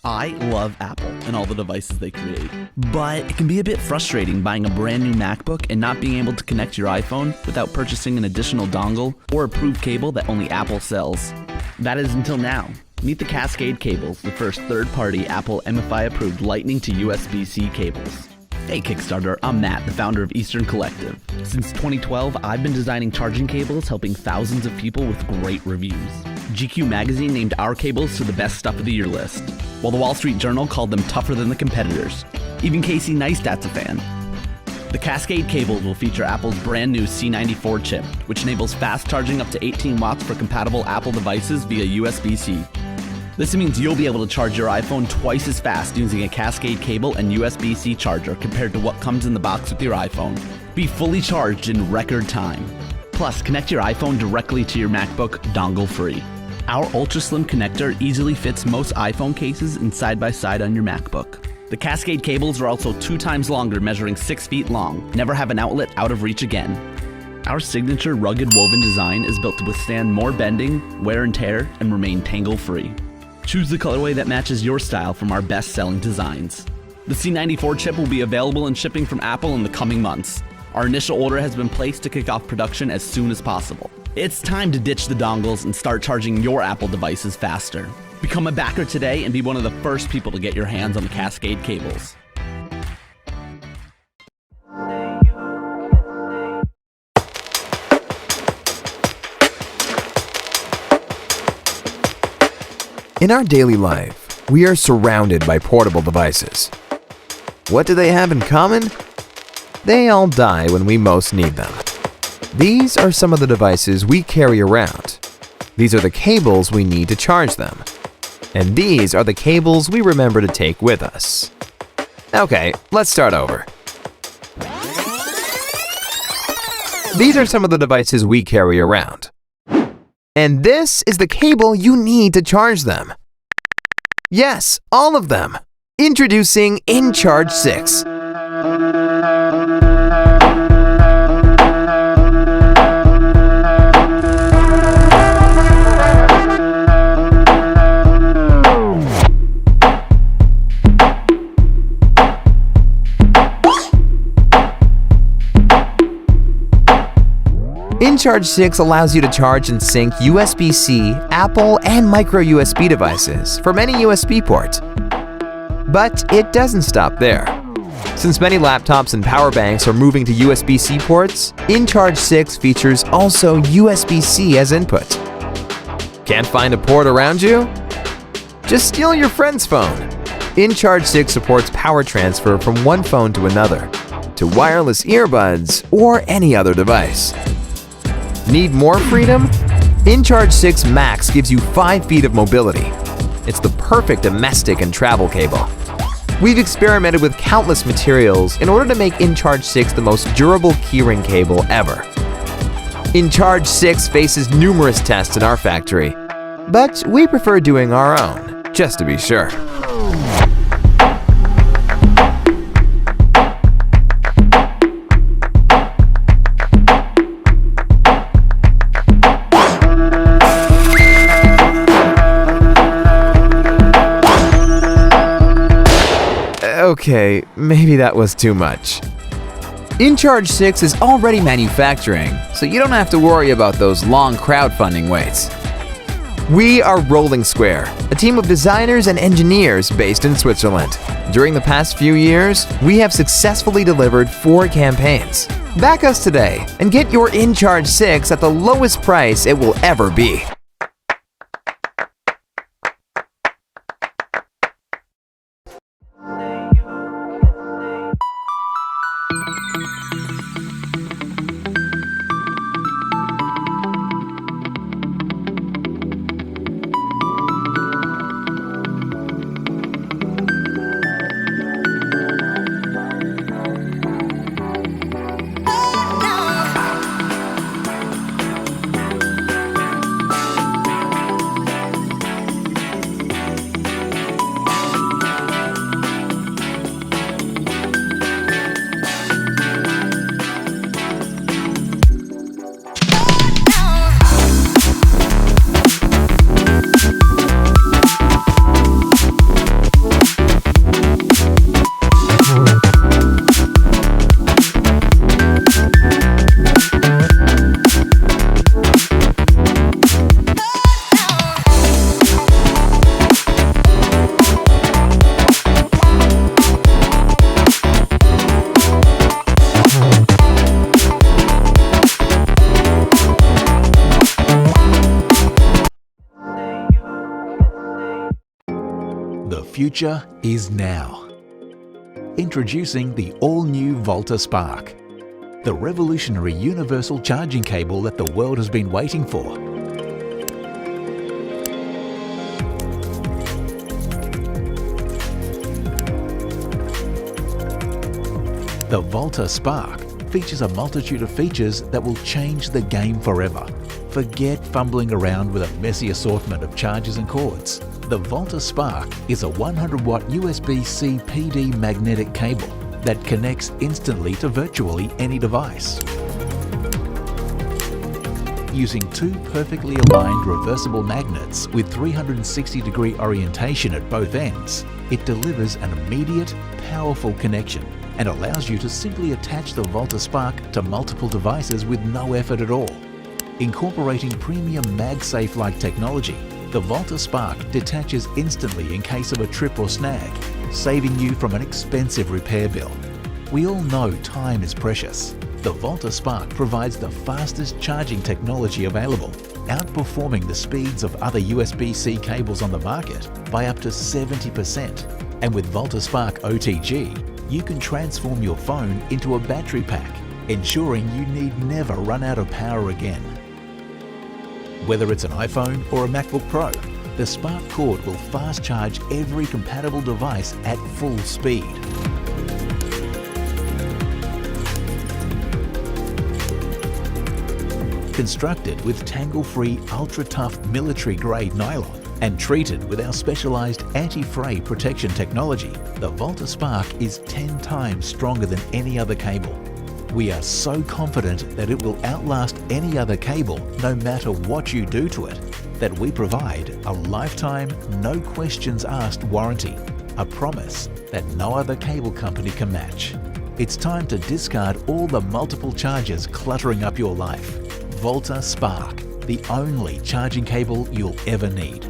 I love Apple and all the devices they create, but it can be a bit frustrating buying a brand new MacBook and not being able to connect your iPhone without purchasing an additional dongle or approved cable that only Apple sells. That is until now. Meet the Cascade cables, the first third-party Apple MFI approved Lightning to USB-C cables. Hey Kickstarter, I'm Matt, the founder of Eastern Collective. Since 2012, I've been designing charging cables, helping thousands of people with great reviews. GQ magazine named our cables to the best stuff of the year list, while the Wall Street Journal called them tougher than the competitors. Even Casey Neistat's a fan. The Cascade cables will feature Apple's brand new C94 chip, which enables fast charging up to 18 watts for compatible Apple devices via USB-C. This means you'll be able to charge your iPhone twice as fast using a Cascade cable and USB-C charger compared to what comes in the box with your iPhone. Be fully charged in record time. Plus, connect your iPhone directly to your MacBook dongle-free. Our ultra-slim connector easily fits most iPhone cases and side-by-side on your MacBook. The Cascade cables are also 2 times longer, measuring 6 feet long. Never have an outlet out of reach again. Our signature rugged woven design is built to withstand more bending, wear and tear, and remain tangle-free. Choose the colorway that matches your style from our best-selling designs. The C94 chip will be available in shipping from Apple in the coming months. Our initial order has been placed to kick off production as soon as possible. It's time to ditch the dongles and start charging your Apple devices faster. Become a backer today and be one of the first people to get your hands on the Cascade cables. In our daily life, we are surrounded by portable devices. What do they have in common? They all die when we most need them. These are some of the devices we carry around. These are the cables we need to charge them. And these are the cables we remember to take with us. Okay, let's start over. These are some of the devices we carry around. And this is the cable you need to charge them. Yes, all of them. Introducing InCharge 6. InCharge 6 allows you to charge and sync USB-C, Apple, and micro USB devices from any USB port. But it doesn't stop there. Since many laptops and power banks are moving to USB-C ports, InCharge 6 features also USB-C as input. Can't find a port around you? Just steal your friend's phone. InCharge 6 supports power transfer from one phone to another, to wireless earbuds, or any other device. Need more freedom? InCharge 6 Max gives you 5 feet of mobility. It's the perfect domestic and travel cable. We've experimented with countless materials in order to make InCharge 6 the most durable keyring cable ever. InCharge 6 faces numerous tests in our factory, but we prefer doing our own, just to be sure. Okay, maybe that was too much. InCharge 6 is already manufacturing, so you don't have to worry about those long crowdfunding waits. We are Rolling Square, a team of designers and engineers based in Switzerland. During the past few years, we have successfully delivered 4 campaigns. Back us today and get your InCharge 6 at the lowest price it will ever be. future is now. Introducing the all-new Volta Spark, the revolutionary universal charging cable that the world has been waiting for. The Volta Spark features a multitude of features that will change the game forever. Forget fumbling around with a messy assortment of chargers and cords. The Volta Spark is a 100-watt USB-C PD magnetic cable that connects instantly to virtually any device. Using two perfectly aligned reversible magnets with 360-degree orientation at both ends, it delivers an immediate, powerful connection and allows you to simply attach the Volta Spark to multiple devices with no effort at all. Incorporating premium MagSafe-like technology, the Volta Spark detaches instantly in case of a trip or snag, saving you from an expensive repair bill. We all know time is precious. The Volta Spark provides the fastest charging technology available, outperforming the speeds of other USB-C cables on the market by up to 70%. And with Volta Spark OTG, you can transform your phone into a battery pack, ensuring you need never run out of power again. Whether it's an iPhone or a MacBook Pro, the Spark cord will fast charge every compatible device at full speed. Constructed with tangle-free, ultra-tough military-grade nylon and treated with our specialized anti-fray protection technology, the Volta Spark is 10 times stronger than any other cable. We are so confident that it will outlast any other cable no matter what you do to it, that we provide a lifetime, no questions asked warranty, a promise that no other cable company can match. It's time to discard all the multiple chargers cluttering up your life. Volta Spark, the only charging cable you'll ever need.